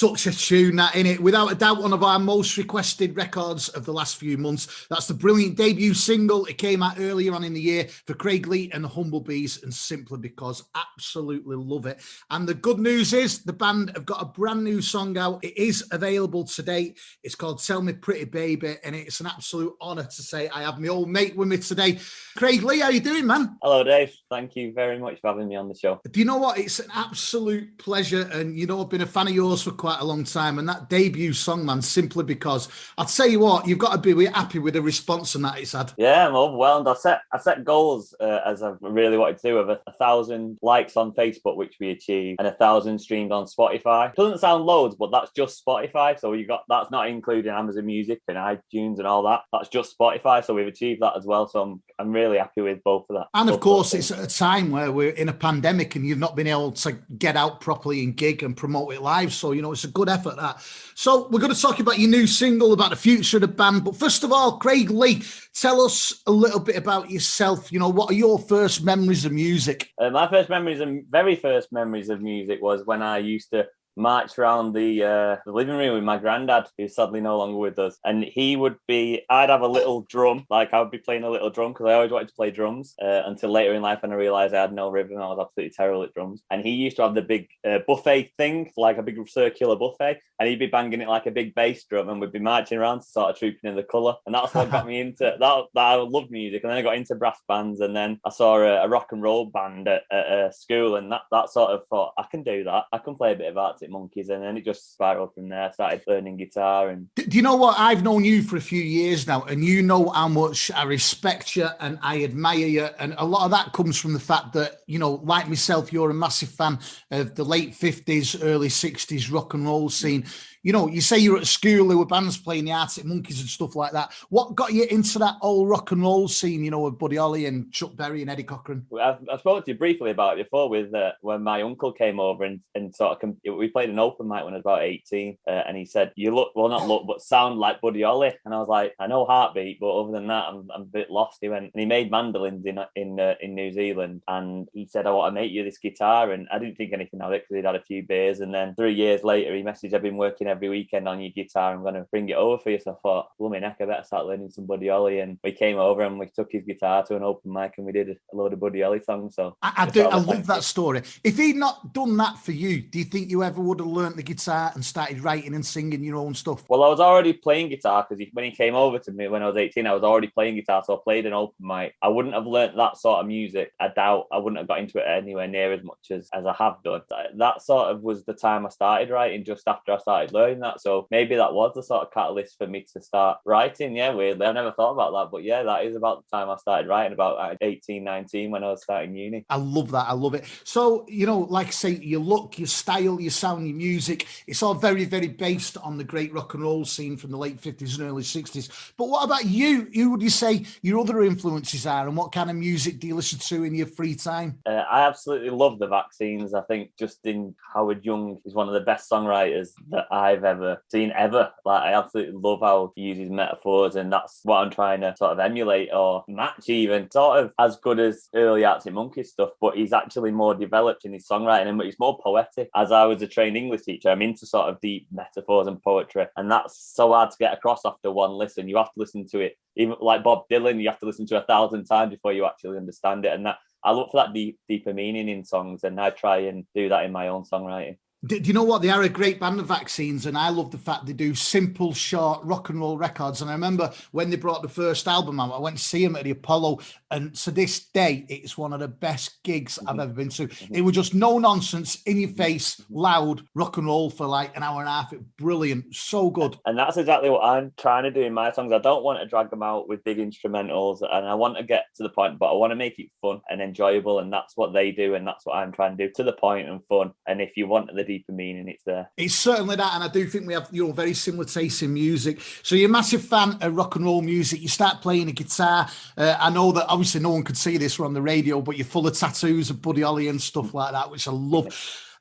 such a tune, that, innit? Without a doubt, one of our most requested records of the last few months. That's the brilliant debut single. It came out earlier on in the year for Craig Lee and the Humblebees, and Simply Because, absolutely love it. And the good news is the band have got a brand new song out. It is available today. It's called Tell Me Pretty Baby, and it's an absolute honour to say I have my old mate with me today. Craig Lee, how you doing, man? Hello, Dave. Thank you very much for having me on the show. Do you know what? It's an absolute pleasure, and you know I've been a fan of yours for quite a long time, and that debut song, man, Simply Because, I'll tell you what, you've got to be happy with the response on that it's had. Yeah, I'm overwhelmed. I set goals as I really wanted to do, of 1,000 likes on Facebook, which we achieved, and 1,000 streamed on Spotify. Doesn't sound loads, but that's just Spotify. So that's not including Amazon Music and iTunes and all that. That's just Spotify. So we've achieved that as well. So I'm really happy with both of that. And of course, it's at a time where we're in a pandemic and you've not been able to get out properly and gig and promote it live. So, you know, it's a good effort, that. So we're going to talk about your new single, about the future of the band. But first of all, Craig Lee, tell us a little bit about yourself. You know, what are your first memories of music? My very first memories of music was when I used to march around the living room with my granddad, who's sadly no longer with us, and I'd have a little drum, like I would be playing a little drum because I always wanted to play drums until later in life when I realised I had no rhythm. I was absolutely terrible at drums, and he used to have the big buffet thing, like a big circular buffet, and he'd be banging it like a big bass drum, and we'd be marching around to sort of trooping in the colour, and that's what got me into that. I loved music, and then I got into brass bands, and then I saw a rock and roll band at school, and that sort of thought, I can do that, I can play a bit of Arctic Monkeys, and then it just spiraled from there. I started learning guitar. And do you know what? I've known you for a few years now, and you know how much I respect you and I admire you, and a lot of that comes from the fact that, you know, like myself, you're a massive fan of the late 50s, early 60s rock and roll scene. You know, you say you were at school, there were bands playing the Arctic Monkeys and stuff like that. What got you into that old rock and roll scene, you know, with Buddy Holly and Chuck Berry and Eddie Cochran? I've spoken to you briefly about it before with when my uncle came over and sort of, we played an open mic when I was about 18, and he said, you but sound like Buddy Holly. And I was like, I know Heartbeat, but other than that, I'm a bit lost. He went, and he made mandolins in New Zealand, and he said, I want to make you this guitar, and I didn't think anything of it because he'd had a few beers, and then 3 years later, he messaged, I've been working every weekend on your guitar, I'm going to bring it over for you. So I thought, blooming heck, I better start learning some Buddy Holly. And we came over and we took his guitar to an open mic and we did a load of Buddy Holly songs. So I love that story. If he'd not done that for you, do you think you ever would have learnt the guitar and started writing and singing your own stuff? Well, I was already playing guitar because when he came over to me when I was 18, I was already playing guitar. So I played an open mic. I wouldn't have learnt that sort of music. I doubt I wouldn't have got into it anywhere near as much as I have done. That sort of was the time I started writing, just after I started learning that. So maybe that was the sort of catalyst for me to start writing. Yeah, weirdly, I've never thought about that, but yeah, that is about the time I started writing, about 18, 19, when I was starting uni. I love that. I love it. So, you know, like I say, your look, your style, your sound, your music, it's all very, very based on the great rock and roll scene from the late 50s and early 60s. But what about you? Who would you say your other influences are, and what kind of music do you listen to in your free time? I absolutely love the Vaccines. I think Justin Howard Young is one of the best songwriters that I've ever seen ever. Like, I absolutely love how he uses metaphors, and that's what I'm trying to sort of emulate or match, even sort of as good as early Arctic Monkeys stuff, but he's actually more developed in his songwriting and he's more poetic. As I was a trained English teacher, I'm into sort of deep metaphors and poetry, and that's so hard to get across after one listen. You have to listen to it, even like Bob Dylan, you have to listen to 1,000 times before you actually understand it, and that I look for that deeper meaning in songs, and I try and do that in my own songwriting. Do you know what? They are a great band, of Vaccines, and I love the fact they do simple, short rock and roll records. And I remember when they brought the first album out, I went to see them at the Apollo, and to this day, it's one of the best gigs I've ever been to. It was just no nonsense, in your face, loud rock and roll for like an hour and a half. Brilliant, so good. And that's exactly what I'm trying to do in my songs. I don't want to drag them out with big instrumentals, and I want to get to the point, but I want to make it fun and enjoyable, and that's what they do, and that's what I'm trying to do, to the point and fun. And if you want the deeper meaning, it's there. It's certainly that, and I do think we have, you know, very similar tastes in music. So you're a massive fan of rock and roll music. You start playing a guitar. I know that obviously no one could see this, we're on the radio, but you're full of tattoos of Buddy Holly and stuff like that, which I love.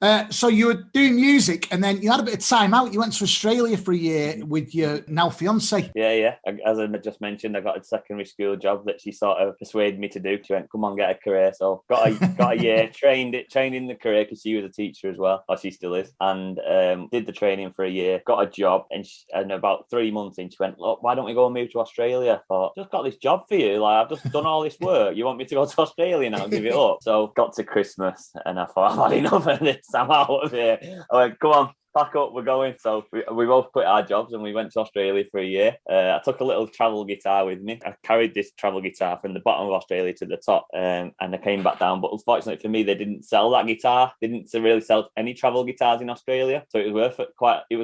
So you were doing music, and then you had a bit of time out. You went to Australia for a year with your now fiance. Yeah. As I just mentioned, I got a secondary school job that she sort of persuaded me to do. She went, "Come on, get a career." So got a year, trained in the career because she was a teacher as well, or she still is, and did the training for a year. Got a job, and about 3 months in, she went, "Look, why don't we go and move to Australia?" I thought, "Just got this job for you. Like, I've just done all this work. You want me to go to Australia now? Give it up." So got to Christmas, and I thought, "I've had enough of this. I'm out of here." I went, "Come on, pack up, we're going." So we both quit our jobs and we went to Australia for a year. I took a little travel guitar with me. I carried this travel guitar from the bottom of Australia to the top, and I came back down. But unfortunately for me, they didn't sell that guitar. They didn't really sell any travel guitars in Australia, so it was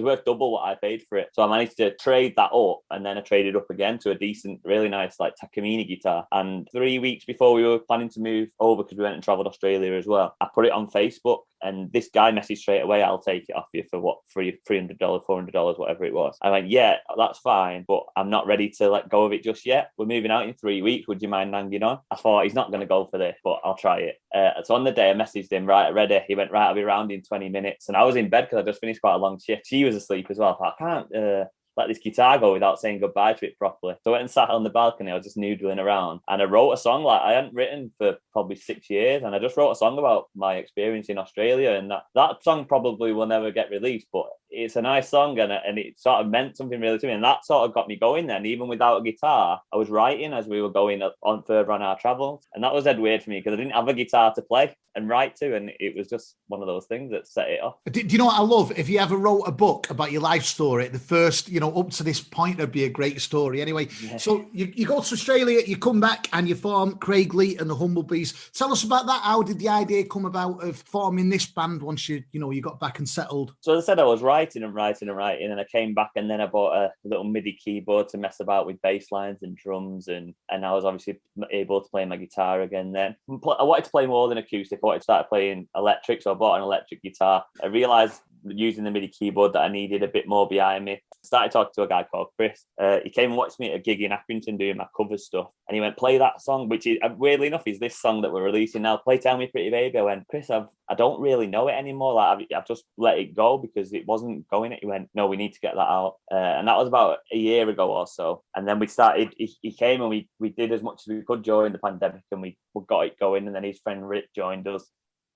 worth double what I paid for it. So I managed to trade that up, and then I traded up again to a decent, really nice like Takamine guitar. And 3 weeks before we were planning to move over, because we went and travelled Australia as well, I put it on Facebook. And this guy messaged straight away, "I'll take it off you for what, $300, $400, whatever it was." I went, "Yeah, that's fine, but I'm not ready to let go of it just yet. We're moving out in 3 weeks. Would you mind hanging on?" I thought, he's not going to go for this, but I'll try it. So on the day I messaged him, "Right, ready?" He went, "Right, I'll be around in 20 minutes. And I was in bed because I just finished quite a long shift. She was asleep as well. I thought, I can't let this guitar go without saying goodbye to it properly. So I went and sat on the balcony. I was just noodling around, and I wrote a song like I hadn't written for probably 6 years. And I just wrote a song about my experience in Australia. And that song probably will never get released, but it's a nice song, and it sort of meant something really to me. And that sort of got me going then. Even without a guitar, I was writing as we were going on further on our travels. And that was dead weird for me because I didn't have a guitar to play and write to, and it was just one of those things that set it off. Do you know what I love? If you ever wrote a book about your life story, the first, up to this point, would be a great story. Anyway, yeah. So you go to Australia, you come back, and you form Craig Lee and the Humblebees. Tell us about that. How did the idea come about of forming this band once you got back and settled? So as I said, I was writing, and I came back, and then I bought a little MIDI keyboard to mess about with bass lines and drums, and I was obviously able to play my guitar again then. I wanted to play more than acoustic. I wanted to start playing electric, so I bought an electric guitar. I realised using the MIDI keyboard that I needed a bit more behind me. I started talking to a guy called Chris. He came and watched me at a gig in Accrington doing my cover stuff, and he went, "Play that song," which is, weirdly enough, is this song that we're releasing now. "Play Tell Me Pretty Baby." I went, "Chris, I don't really know it anymore. Like I've just let it go because it wasn't going." He went, "No, we need to get that out." And that was about a year ago or so. And then we started. He came and we did as much as we could during the pandemic, and we got it going. And then his friend Rick joined us.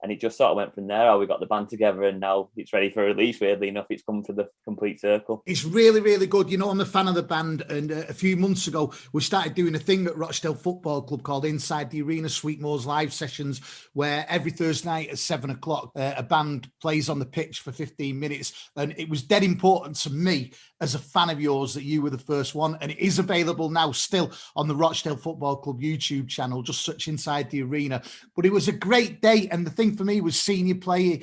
And it just sort of went from there. We got the band together, and now it's ready for release. Weirdly enough, it's come to the complete circle. It's really, really good. I'm a fan of the band, and a few months ago, we started doing a thing at Rochdale Football Club called Inside the Arena, Sweetmore's live sessions, where every Thursday night at 7:00, a band plays on the pitch for 15 minutes. And it was dead important to me as a fan of yours that you were the first one. And it is available now still on the Rochdale Football Club YouTube channel. Just search Inside the Arena. But it was a great day. And the thing for me was seeing you play,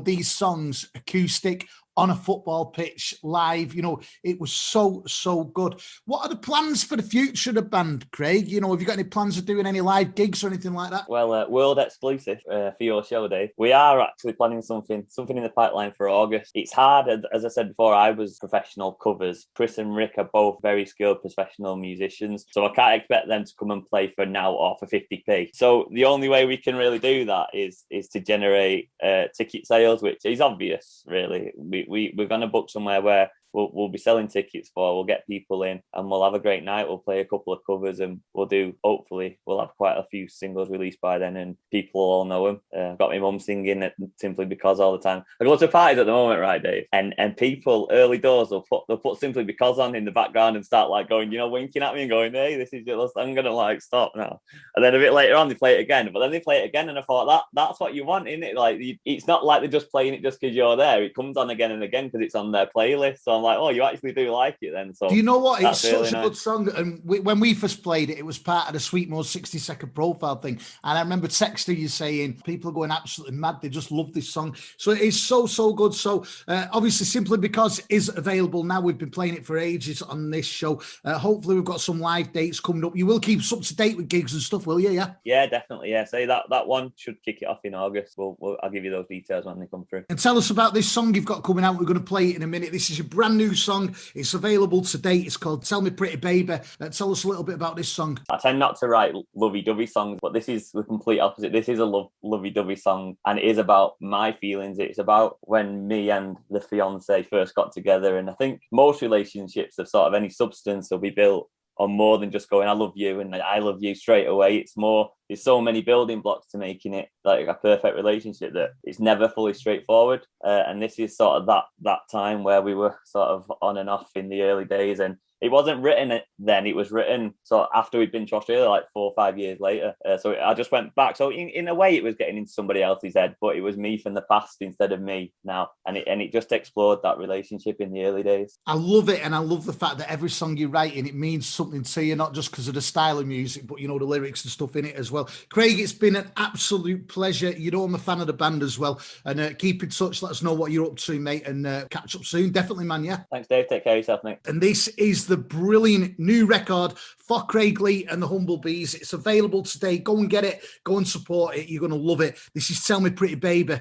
these songs acoustic on a football pitch live. It was so good. What are the plans for the future of the band, Craig? Have you got any plans of doing any live gigs or anything like that? Well, world exclusive for your show, Dave. We are actually planning something in the pipeline for August. It's hard, as I said before, I was professional covers. Chris and Rick are both very skilled professional musicians, so I can't expect them to come and play for now or for 50p. So the only way we can really do that is to generate ticket sales, which is obvious, really. We're going to book somewhere where we'll be selling tickets for. We'll get people in, and we'll have a great night. We'll play a couple of covers, and hopefully we'll have quite a few singles released by then, and people will all know them. I've got my mum singing it Simply Because all the time. I go to parties at the moment, right, Dave? And people early doors they'll put Simply Because on in the background and start like going, winking at me and going, "Hey, this is just, I'm gonna like stop now." And then a bit later on they play it again, but then they play it again, and I thought that's what you want, isn't it? Like it's not like they're just playing it just because you're there. It comes on again and again because it's on their playlist. So I'm like, oh, you actually do like it then. So do you know what? It's such really a good song. And when we first played it, it was part of the Sweetmore 60-second profile thing. And I remember texting you saying people are going absolutely mad. They just love this song. So it is so good. So obviously Simply Because is available now. We've been playing it for ages on this show. Hopefully we've got some live dates coming up. You will keep us up to date with gigs and stuff, will you? Yeah, definitely. Yeah, say that one should kick it off in August. I'll give you those details when they come through. And tell us about this song you've got coming out. We're going to play it in a minute. This is your brand brand new song. It's available today. It's called Tell Me Pretty Baby. Tell us a little bit about this song. I tend not to write lovey-dovey songs, but this is the complete opposite. This is a lovey-dovey song, and it is about my feelings. It's about when me and the fiance first got together, and I think most relationships of sort of any substance will be built on more than just going, I love you and I love you straight away. It's more, there's so many building blocks to making it like a perfect relationship that it's never fully straightforward. And this is sort of that time where we were sort of on and off in the early days. And it wasn't written then, it was written sort of after we'd been to Australia, like 4 or 5 years later. So I just went back. So in a way, it was getting into somebody else's head, but it was me from the past instead of me now. And it just explored that relationship in the early days. I love it. And I love the fact that every song you write in, it means something to you, not just because of the style of music, but, you know, the lyrics and stuff in it as well. Craig, it's been an absolute pleasure. You know, I'm a fan of the band as well. And keep in touch. Let us know what you're up to, mate. And catch up soon. Definitely, man. Yeah. Thanks, Dave. Take care of yourself, mate. And this is the brilliant new record for Craig Lee and the Humblebees. It's available today. Go and get it. Go and support it. You're going to love it. This is Tell Me Pretty Baby.